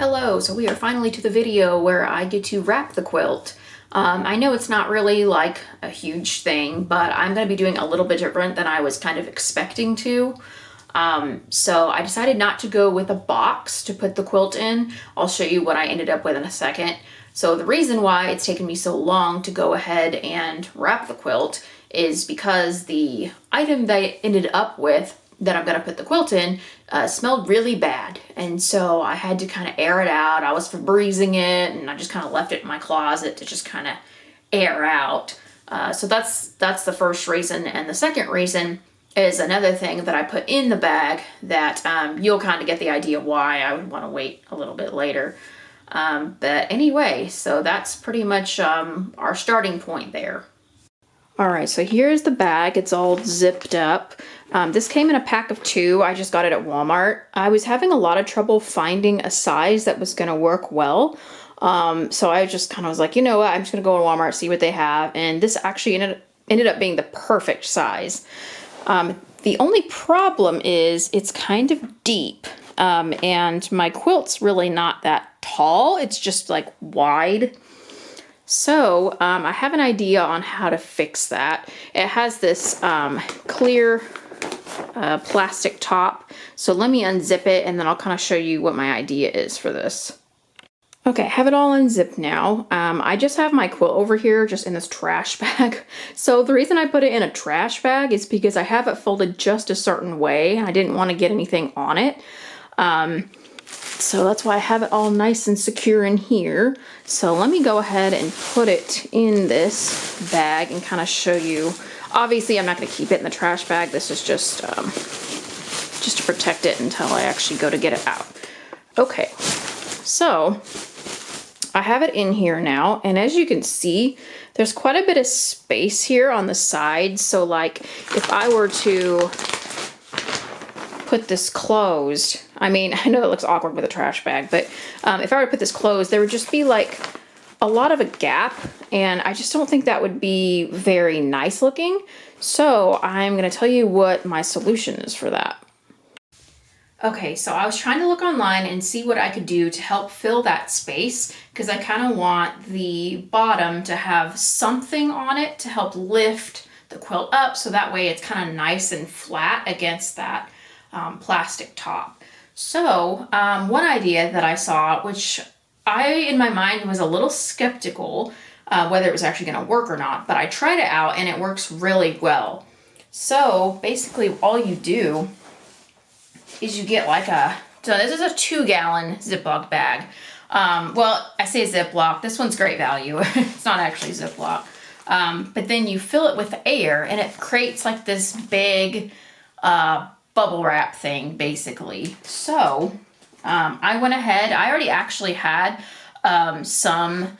Hello, so we are finally to the video where I get to wrap the quilt. I know it's not really like a huge thing, but I'm going to be doing a little bit different than I was kind of expecting to. So I decided not to go with a box to put the quilt in. I'll show you what I ended up with in a second. So the reason why it's taken me so long to go ahead and wrap the quilt is because the item that I ended up with that I'm gonna put the quilt in smelled really bad, and so I had to kind of air it out. I was Febrezing it, and I just kind of left it in my closet to just kind of air out. So that's the first reason, and the second reason is another thing that I put in the bag that you'll kind of get the idea why I would want to wait a little bit later. But anyway, so that's pretty much our starting point there. All right, so here's the bag. It's all zipped up. This came in a pack of 2. I just got it at Walmart. I was having a lot of trouble finding a size that was gonna work well. So I just kind of was like, you know what, I'm just gonna go to Walmart, see what they have. And this actually ended up being the perfect size. The only problem is it's kind of deep. And my quilt's really not that tall. It's just like wide. So I have an idea on how to fix that. It has this clear plastic top. So let me unzip it and then I'll kind of show you what my idea is for this. Okay, I have it all unzipped now. I just have my quilt over here just in this trash bag. So the reason I put it in a trash bag is because I have it folded just a certain way. I didn't want to get anything on it. So that's why I have it all nice and secure in here. So let me go ahead and put it in this bag and kind of show you. Obviously, I'm not going to keep it in the trash bag. This is just to protect it until I actually go to get it out. Okay, so I have it in here now. And as you can see, there's quite a bit of space here on the sides. So like if I were to put this closed, I mean, I know it looks awkward with a trash bag, but if I were to put this closed, there would just be like a lot of a gap, and I just don't think that would be very nice looking. So I'm gonna tell you what my solution is for that. Okay, so I was trying to look online and see what I could do to help fill that space, because I kind of want the bottom to have something on it to help lift the quilt up, so that way it's kind of nice and flat against that plastic top. So one idea that I saw, which I in my mind was a little skeptical whether it was actually going to work or not, but I tried it out and it works really well. So basically all you do is you get like so this is a 2-gallon Ziploc bag. Well, I say Ziploc, this one's great value. It's not actually Ziploc. But then you fill it with air and it creates like this big bubble wrap thing basically. So I went ahead, I already actually had some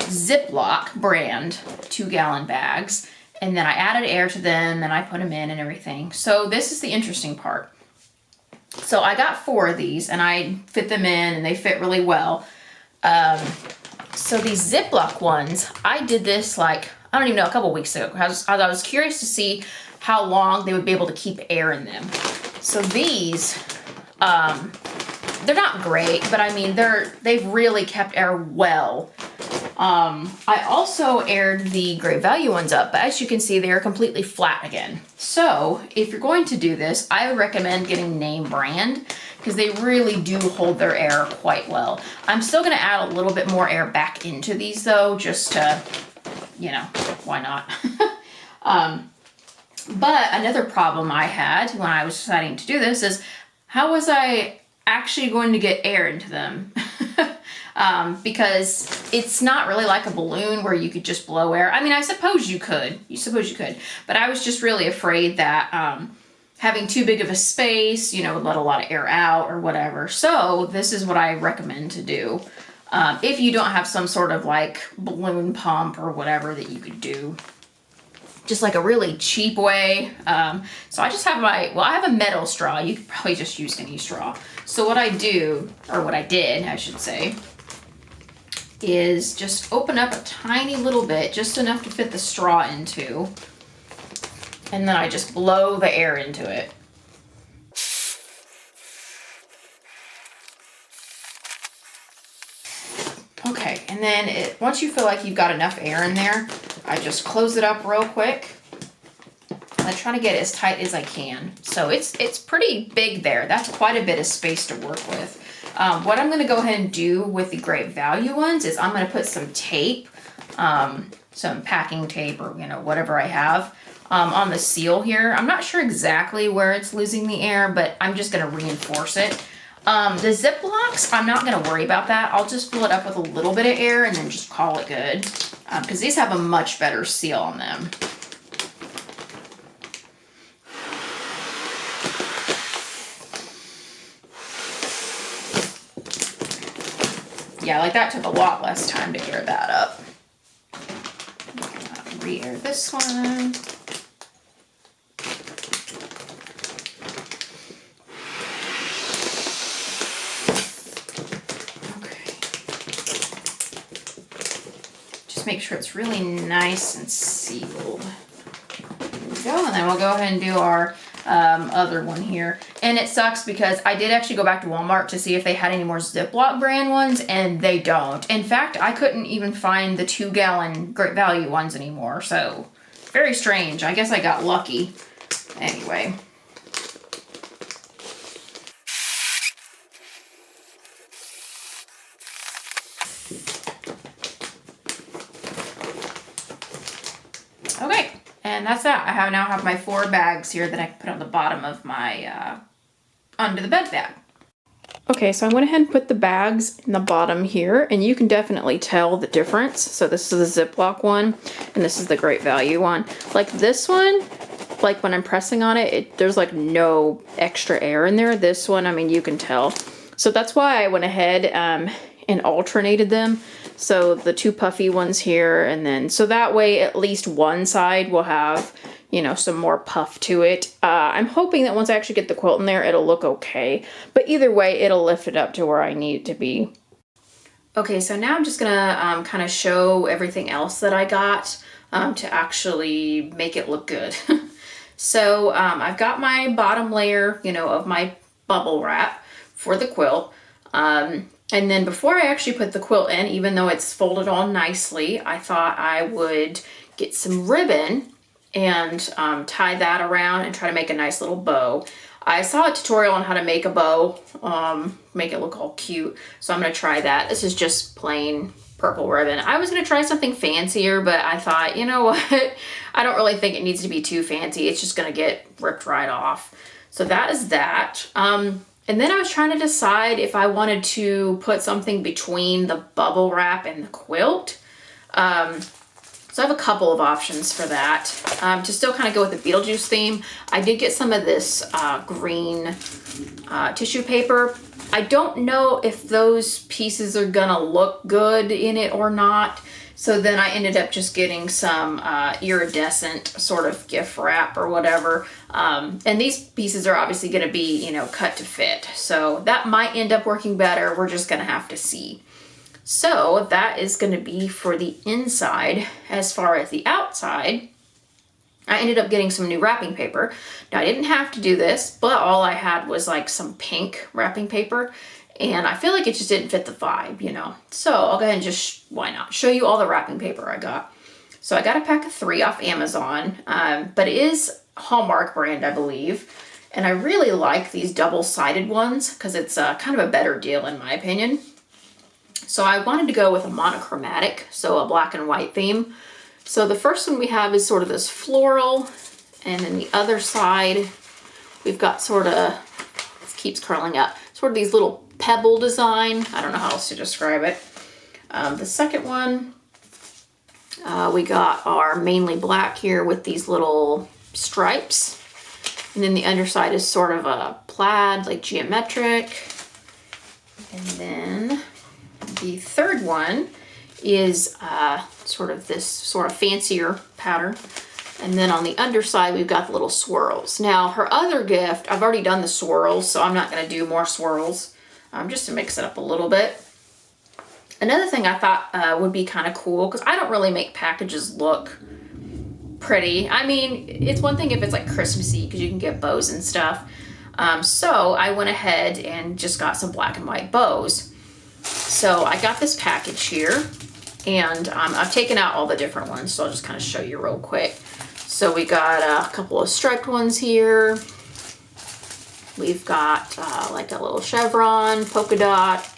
Ziploc brand 2-gallon bags, and then I added air to them and I put them in and everything. So this is the interesting part. So I got 4 of these and I fit them in and they fit really well. So these Ziploc ones, I did this like, I don't even know, a couple weeks ago. I was curious to see how long they would be able to keep air in them. So these, they're not great, but I mean, they've really kept air well. I also aired the great value ones up, but as you can see, they are completely flat again. So if you're going to do this, I would recommend getting name brand, because they really do hold their air quite well. I'm still gonna add a little bit more air back into these though, just to, you know, why not? But another problem I had when I was deciding to do this is, how was I actually going to get air into them? Because it's not really like a balloon where you could just blow air. I mean, I suppose you could. But I was just really afraid that having too big of a space, you know, would let a lot of air out or whatever. So this is what I recommend to do. If you don't have some sort of like balloon pump or whatever that you could do. Just like a really cheap way. So I just have I have a metal straw. You could probably just use any straw. So what I do, or what I did, I should say, is just open up a tiny little bit, just enough to fit the straw into. And then I just blow the air into it. Okay, and then once you feel like you've got enough air in there, I just close it up real quick. I try to get it as tight as I can. So it's pretty big there. That's quite a bit of space to work with. What I'm going to go ahead and do with the Great Value ones is I'm going to put some tape, some packing tape or, you know, whatever I have on the seal here. I'm not sure exactly where it's losing the air, but I'm just going to reinforce it. The Ziplocs, I'm not going to worry about that. I'll just fill it up with a little bit of air and then just call it good. Because these have a much better seal on them. Yeah, like that took a lot less time to air that up. Re-air this one. Okay. Just make sure it's really nice and sealed. There we go, and then we'll go ahead and do our other one here. And it sucks because I did actually go back to Walmart to see if they had any more Ziploc brand ones, and they don't. In fact, I couldn't even find the 2-gallon Great Value ones anymore, so very strange. I guess I got lucky. Anyway. Okay. And that's that. I now have my 4 bags here that I can put on the bottom of my, under the bed bag. Okay, so I went ahead and put the bags in the bottom here, and you can definitely tell the difference. So this is the Ziploc one, and this is the Great Value one. Like this one, like when I'm pressing on it, there's like no extra air in there. This one, I mean, you can tell. So that's why I went ahead and alternated them. So the 2 puffy ones here, and then, so that way at least one side will have, you know, some more puff to it. I'm hoping that once I actually get the quilt in there, it'll look okay. But either way, it'll lift it up to where I need it to be. Okay, so now I'm just gonna kind of show everything else that I got to actually make it look good. So I've got my bottom layer, you know, of my bubble wrap for the quilt. And then before I actually put the quilt in, even though it's folded all nicely, I thought I would get some ribbon and tie that around and try to make a nice little bow. I saw a tutorial on how to make a bow, make it look all cute, so I'm going to try that. This is just plain purple ribbon. I was going to try something fancier, but I thought, you know what, I don't really think it needs to be too fancy. It's just going to get ripped right off. So that is that. And then I was trying to decide if I wanted to put something between the bubble wrap and the quilt. So I have a couple of options for that. To still kind of go with the Beetlejuice theme, I did get some of this green tissue paper. I don't know if those pieces are gonna look good in it or not. So then I ended up just getting some iridescent sort of gift wrap or whatever. And these pieces are obviously gonna be, you know, cut to fit. So that might end up working better. We're just gonna have to see. So that is gonna be for the inside. As far as the outside, I ended up getting some new wrapping paper. Now I didn't have to do this, but all I had was like some pink wrapping paper. And I feel like it just didn't fit the vibe, you know. So I'll go ahead and just, why not, show you all the wrapping paper I got. So I got a pack of 3 off Amazon, but it is Hallmark brand, I believe. And I really like these double-sided ones because it's kind of a better deal in my opinion. So I wanted to go with a monochromatic, so a black and white theme. So the first one we have is sort of this floral, and then the other side, we've got sort of, it keeps curling up, sort of these little pebble design. I don't know how else to describe it. The second one, we got our mainly black here with these little stripes. And then the underside is sort of a plaid, like geometric. And then the third one is sort of this sort of fancier pattern. And then on the underside, we've got the little swirls. Now, her other gift, I've already done the swirls, so I'm not going to do more swirls, just to mix it up a little bit. Another thing I thought would be kind of cool, because I don't really make packages look pretty. I mean, it's one thing if it's like Christmassy, because you can get bows and stuff. So I went ahead and just got some black and white bows. So I got this package here, and I've taken out all the different ones, so I'll just kind of show you real quick. So we got a couple of striped ones here. We've got like a little chevron, polka dot.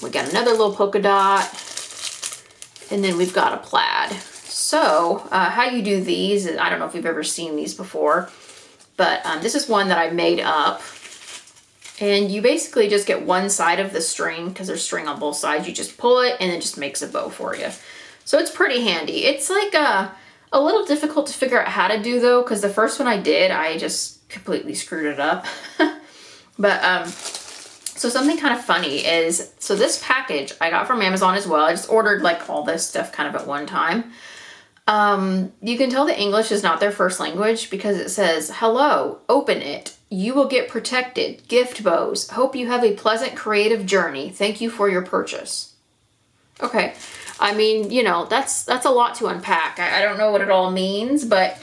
We got another little polka dot. And then we've got a plaid. So how you do these, I don't know if you've ever seen these before, but this is one that I made up. And you basically just get one side of the string, because there's string on both sides. You just pull it and it just makes a bow for you. So it's pretty handy. It's like a little difficult to figure out how to do though, because the first one I did, I just completely screwed it up. But so something kind of funny is, so this package I got from Amazon as well. I just ordered like all this stuff kind of at one time. You can tell the English is not their first language because it says, "Hello, open it. You will get protected. Gift bows. Hope you have a pleasant creative journey. Thank you for your purchase." Okay. I mean, you know, that's a lot to unpack. I don't know what it all means, but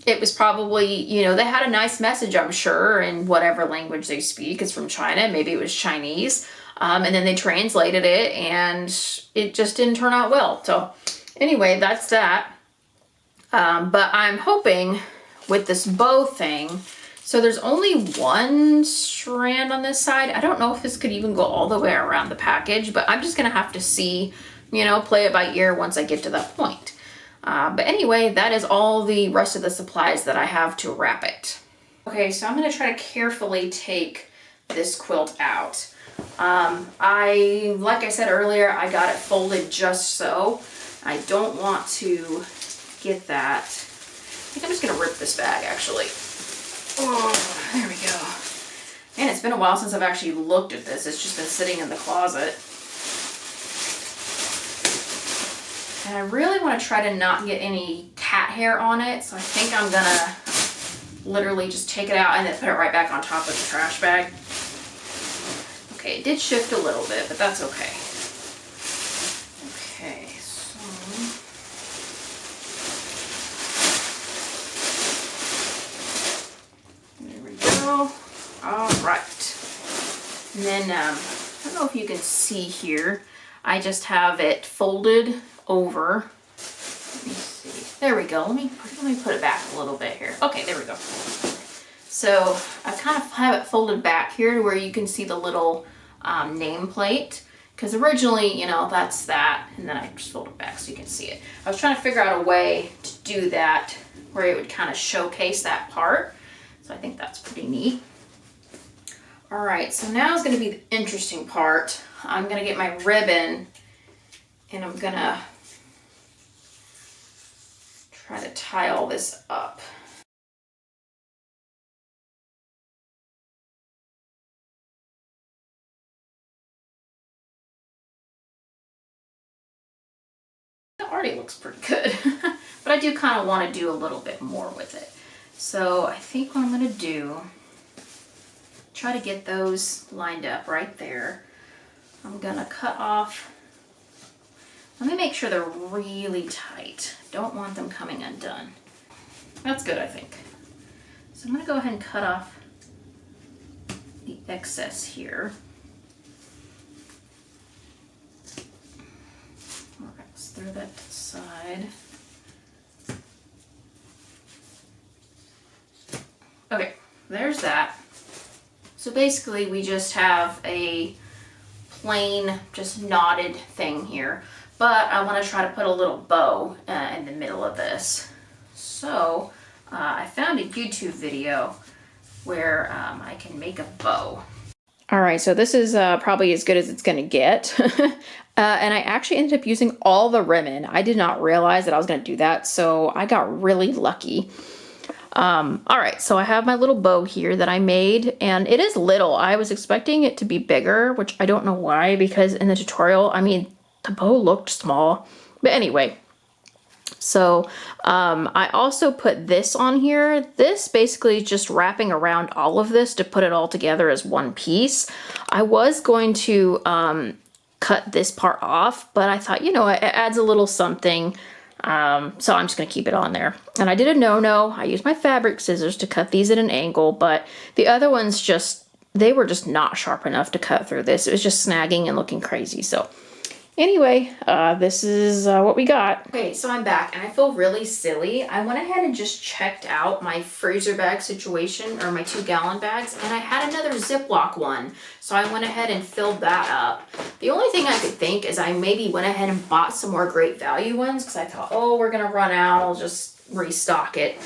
it was probably, you know, they had a nice message, I'm sure, in whatever language they speak. It's from China. Maybe it was Chinese. And then they translated it and it just didn't turn out well. So anyway, that's that. But I'm hoping with this bow thing, so there's only one strand on this side. I don't know if this could even go all the way around the package, but I'm just going to have to see, you know, play it by ear once I get to that point. But anyway, that is all the rest of the supplies that I have to wrap it. Okay, so I'm going to try to carefully take this quilt out. Like I said earlier, I got it folded just so. I don't want to get that. I think I'm just going to rip this bag actually. Oh, there we go. Man, it's been a while since I've actually looked at this. It's just been sitting in the closet. And I really want to try to not get any cat hair on it, so I think I'm gonna literally just take it out and then put it right back on top of the trash bag. Okay, it did shift a little bit, but that's okay. Okay, so there we go. All right. And then, I don't know if you can see here, I just have it folded over. Let me see. There we go. Let me put it back a little bit here. Okay, there we go. So I kind of have it folded back here to where you can see the little nameplate. Because originally, you know, that's that, and then I just fold it back so you can see it. I was trying to figure out a way to do that where it would kind of showcase that part. So I think that's pretty neat. All right, so now is going to be the interesting part. I'm going to get my ribbon and I'm going to try to tie all this up. It already looks pretty good, but I do kind of want to do a little bit more with it. So I think what I'm going to do, try to get those lined up right there. I'm going to cut off. Let me make sure they're really tight. Don't want them coming undone. That's good, I think. So I'm going to go ahead and cut off the excess here. All right, let's throw that to the side. Okay, there's that. So basically we just have a plain, just knotted thing here. But I want to try to put a little bow in the middle of this. So I found a YouTube video where I can make a bow. All right, so this is probably as good as it's going to get. And I actually ended up using all the ribbon. I did not realize that I was going to do that, so I got really lucky. All right, so I have my little bow here that I made, and it is little. I was expecting it to be bigger, which I don't know why, because in the tutorial, I mean, the bow looked small. But anyway, so I also put this on here. This basically is just wrapping around all of this to put it all together as one piece. I was going to cut this part off, but I thought, you know, it adds a little something. So I'm just going to keep it on there. And I did a no-no. I used my fabric scissors to cut these at an angle, but the other ones just they were just not sharp enough to cut through this. It was just snagging and looking crazy. So anyway, this is what we got. Okay, so I'm back and I feel really silly. I went ahead and just checked out my freezer bag situation, or my 2-gallon bags, and I had another Ziploc one. So I went ahead and filled that up. The only thing I could think is I maybe went ahead and bought some more Great Value ones because I thought, oh, we're gonna run out, I'll just restock it.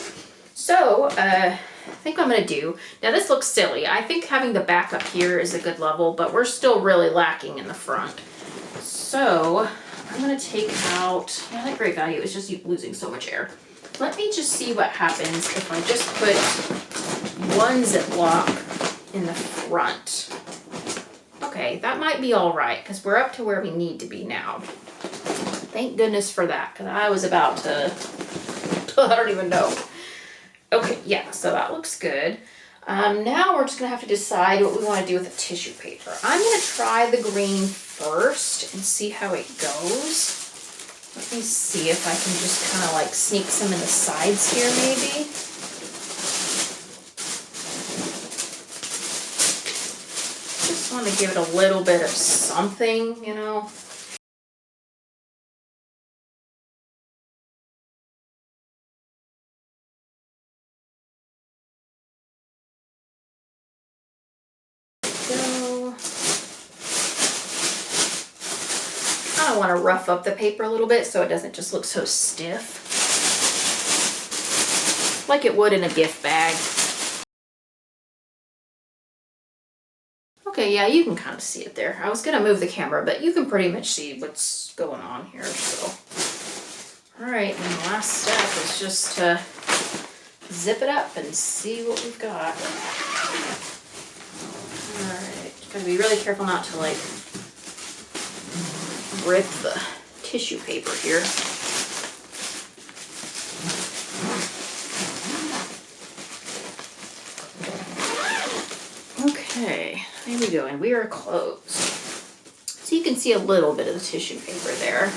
So, I think what I'm gonna do, now this looks silly. I think having the back up here is a good level, but we're still really lacking in the front. So I'm gonna take out, yeah, that Great Value is just losing so much air. Let me just see what happens if I just put one Ziploc in the front. Okay, that might be all right because we're up to where we need to be now. Thank goodness for that, because I was about to, I don't even know. Okay, yeah, so that looks good. Now we're just gonna have to decide what we want to do with the tissue paper. I'm gonna try the green first and see how it goes. Let me see if I can just kind of like sneak some in the sides here maybe. Just want to give it a little bit of something, you know. I want to rough up the paper a little bit so it doesn't just look so stiff, like it would in a gift bag. Okay, yeah, you can kind of see it there. I was gonna move the camera, but you can pretty much see what's going on here, so. All right, and the last step is just to zip it up and see what we've got. All right, gotta be really careful not to like rip the tissue paper here. Okay, here we go, and we are closed. So you can see a little bit of the tissue paper there.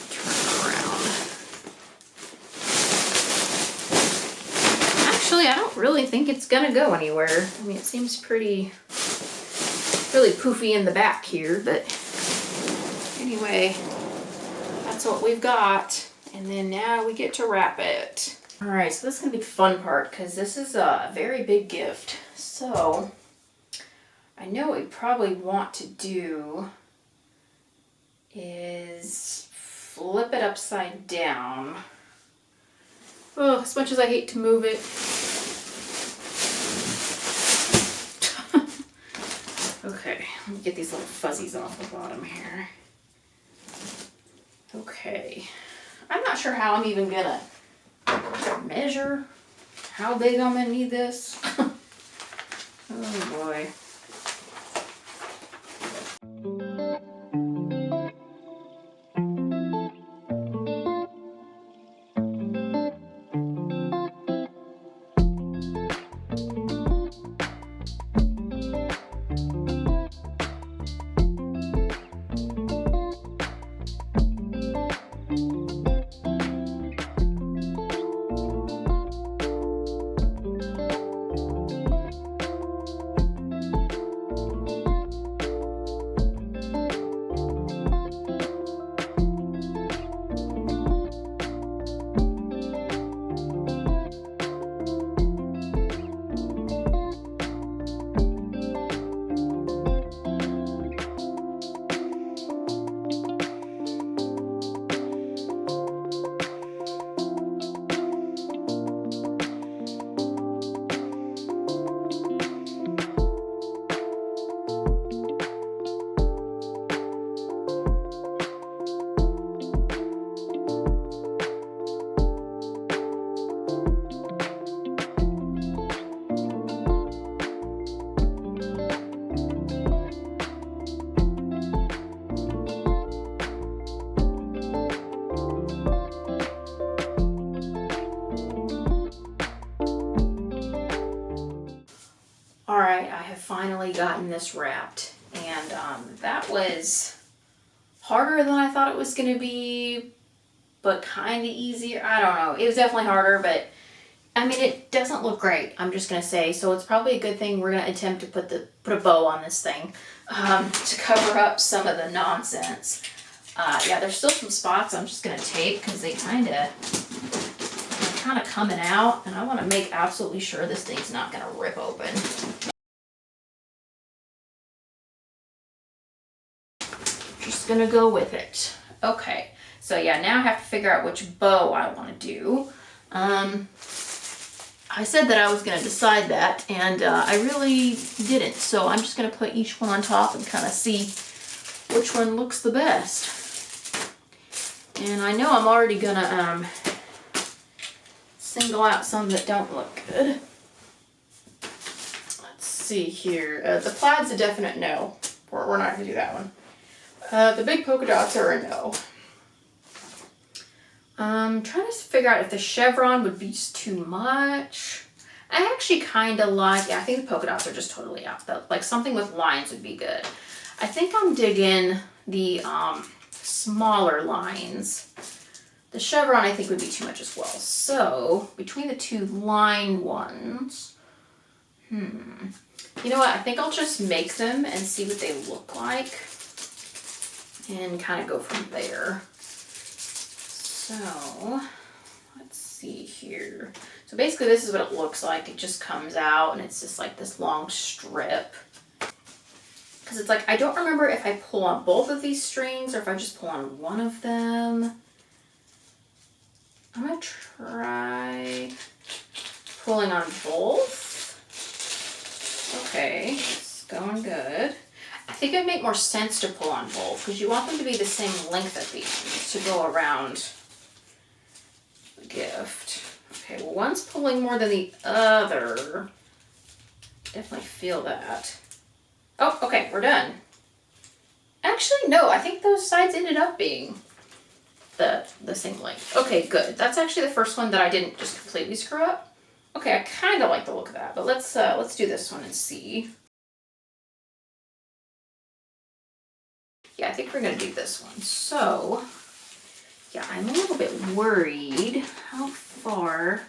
Turn it around. Actually, I don't really think it's gonna go anywhere. I mean, it seems really poofy in the back here, but anyway, that's what we've got. And then now we get to wrap it. All right, so this is gonna be the fun part because this is a very big gift. So I know what we probably want to do is flip it upside down. Oh, as much as I hate to move it. Okay, let me get these little fuzzies off the bottom here. Okay, I'm not sure how I'm even gonna measure how big I'm gonna need this. Oh boy. All right, I have finally gotten this wrapped, and that was harder than I thought it was going to be, but kind of easier. I don't know. It was definitely harder, but I mean, it doesn't look great, I'm just gonna say, so it's probably a good thing we're gonna attempt to put a bow on this thing, to cover up some of the nonsense. Yeah, there's still some spots I'm just gonna tape because they're kind of coming out, and I want to make absolutely sure this thing's not gonna rip open. Just gonna go with it. Okay, so yeah, now I have to figure out which bow I want to do. I said that I was going to decide that, and I really didn't. So I'm just going to put each one on top and kind of see which one looks the best. And I know I'm already going to single out some that don't look good. Let's see here. The plaid's a definite no. We're not going to do that one. The big polka dots are a no. I'm trying to figure out if the chevron would be just too much. I actually kind of like, yeah, I think the polka dots are just totally out. Like something with lines would be good. I think I'm digging the smaller lines. The chevron I think would be too much as well. So between the two line ones, you know what? I think I'll just make them and see what they look like and kind of go from there. So, let's see here. So basically this is what it looks like. It just comes out and it's just like this long strip. Because it's like, I don't remember if I pull on both of these strings or if I just pull on one of them. I'm going to try pulling on both. Okay, it's going good. I think it'd make more sense to pull on both because you want them to be the same length at the end to go around the gift. Okay, well, one's pulling more than the other. Definitely feel that. Oh, okay, we're done. Actually, no, I think those sides ended up being the same length. Okay, good. That's actually the first one that I didn't just completely screw up. Okay, I kind of like the look of that, but let's do this one and see. Yeah, I think we're gonna do this one. So, yeah, I'm a little bit worried how far,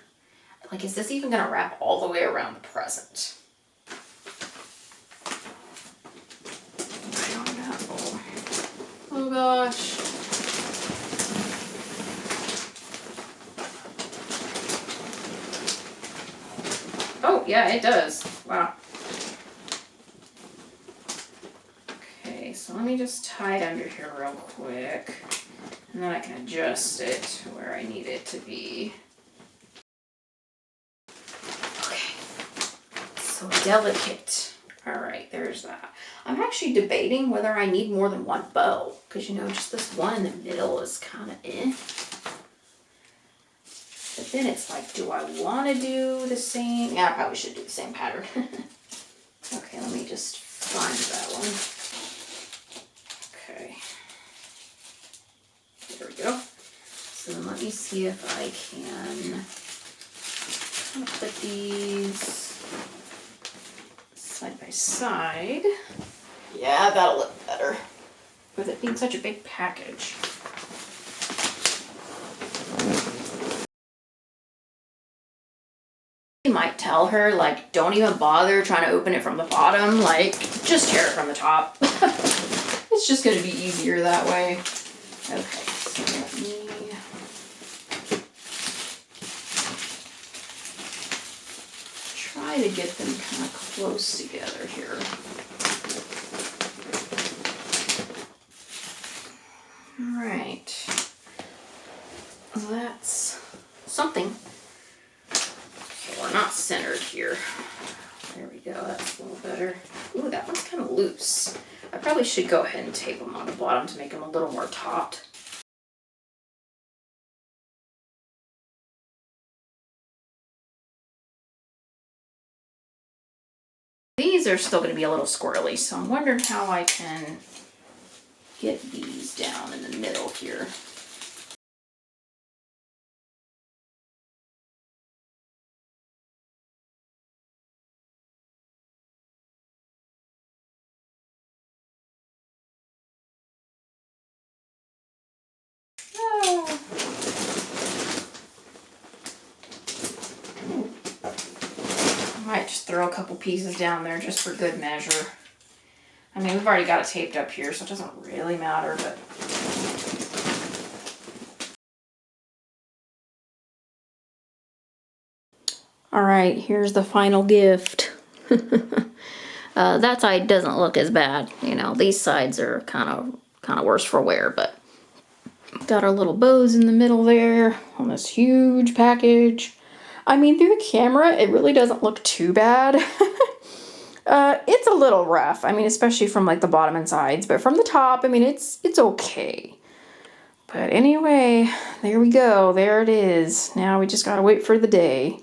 like, is this even gonna wrap all the way around the present? I don't know. Oh gosh. Oh, yeah, it does. Wow. Okay, so let me just tie it under here real quick. And then I can adjust it to where I need it to be. Okay, so delicate. All right, there's that. I'm actually debating whether I need more than one bow, because you know, just this one in the middle is kind of eh. But then it's like, do I want to do the same? Yeah, I probably should do the same pattern. Okay, let me just find that one. Okay. There we go. So then let me see if I can put these side by side. Yeah, that'll look better with it being such a big package. You might tell her, like, don't even bother trying to open it from the bottom, like, just tear it from the top. It's just going to be easier that way. Okay, so let me try to get them kind of close together here. All right. That's something. Okay, we're not centered here. There we go, that's a little better. Ooh, that one's kind of loose. I probably should go ahead and tape them on the bottom to make them a little more taut. These are still going to be a little squirrely, so I'm wondering how I can get these down in the middle here. might just throw a couple pieces down there just for good measure. I mean, we've already got it taped up here, so it doesn't really matter, but... Alright, here's the final gift. That side doesn't look as bad. You know, these sides are kind of worse for wear, but... Got our little bows in the middle there on this huge package. I mean, through the camera, it really doesn't look too bad. It's a little rough. I mean, especially from like the bottom and sides, but from the top, I mean, it's okay. But anyway, there we go. There it is. Now we just gotta wait for the day.